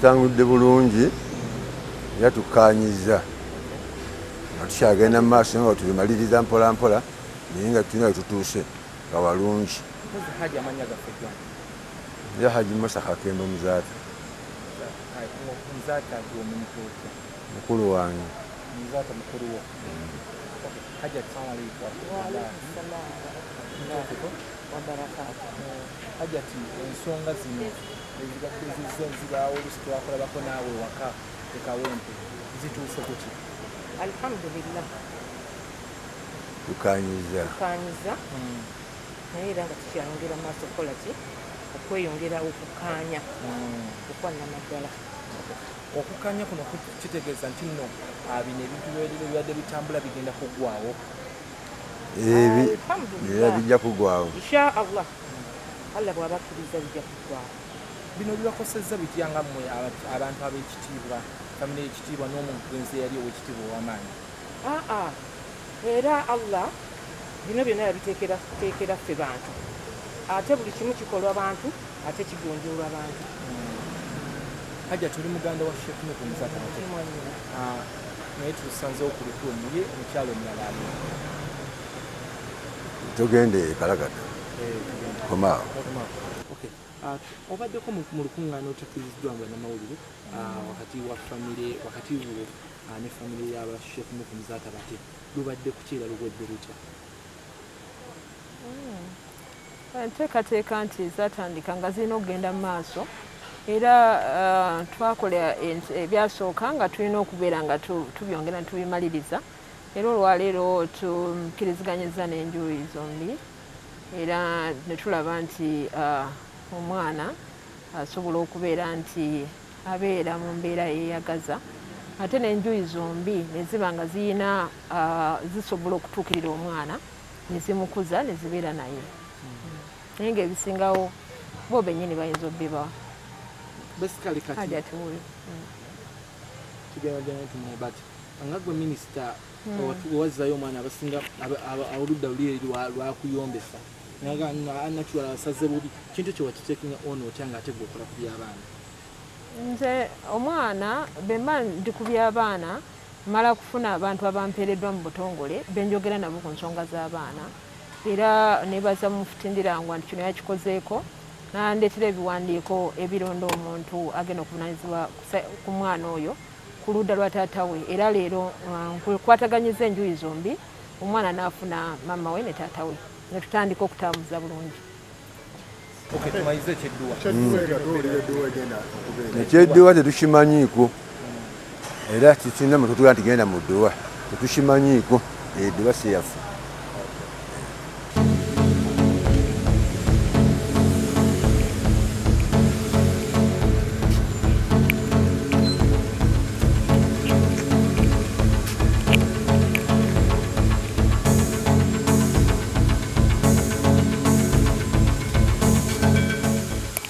tutangudde bulungi era tukkaanyiza nga tukyagenda mu maaso nga tubimaliriza mpola mpola naye nga tulina we tutuuse nga walungi. Nze Haji Musa Kakembe Muzaata. Mukulu wange. Hajati ensonga zino ezibaawo olusi twakolabako naawe waka ekawempe zituuse kuki? Alhamdulillah. Tukaanyiza naye era nga tukyayongera mu maaso kukola ki okweyongera okukaanya okwannamaddala. Okukaanya kuno kitegeeza nti nno bino ebintu ebibadde bitambula bigenda kuggwaawo. Era bijja kuggwaawo insha Allah. Allah bw'aba akkiriza bijja kuggwaawo. Bino bibakosezza bitya nga mmwe abantu ab'ekitiibwa, famire y'ekitiibwa n'omugenzi eyali ow'ekitiibwa ow'amaanyi? Era Allah bino byonna yabiteekera ffe bantu, ate buli kimu kikolwa bantu, ate kigonjoolwa bantu. Hajja tuli muganda wa Sheikh Muzaata naye tusanzeewo Kuruthum ye omukyalo omulala ali. tugende Kalagata komaawo. Obaddeko mu lukungaana olutakiriziddwa nga namawulire wakati wa famire wakati ne famire y'aba Sheikh Muzaata bate lubadde kukiira lugwedde lutya? Enteekateeka nti zatandika nga zirina okugenda mu maaso era twakola ebyasooka nga tulina okubeera nga tubyongera ne tubimaliriza. Era olwaleero tukkiriziganyizza n'enjuuyi zombi era ne tulaba nti omwana asobola okubeera nti abeera mu mbeera yeeyagaza, ate n'enjuuyi zombi ne ziba nga ziyina zisobola okutuukirira omwana ne zimukuza ne zibeera naye. Naye ng'ebisingawo bo bennyini bayinza obbibawa. Basically kati tugenda nti mubati nga gwe minisita owazzayo omwana abasinga oludda luli lwakuyombesa nakiwala abasaze bubi, kintu kye wakiteekinga ono otya nga ate gwe okola ku by'abaana? Nze omwana bemba ndi ku by'abaana mala kufuna abantu abampeereddwa mu butongole benjogera nabo ku nsonga z'abaana, era nebaza mufutindirangwa nti kino yakikozeeko nandeetera ebiwandiiko ebironda omuntu agenda okuvunaanyizibwa ku mwana oyo ku ludda lwa taata we. Era leero nkwataganyiza enjuuyi zombi, omwana n'afuna mama we ne taata we ne tutandika okutambuza bulungi. Ekyedduwa tetukimanyiiko era tukirina mwe tutugenda nti genda mu dduwa tetukimanyiiko. Edduwa si yaffe.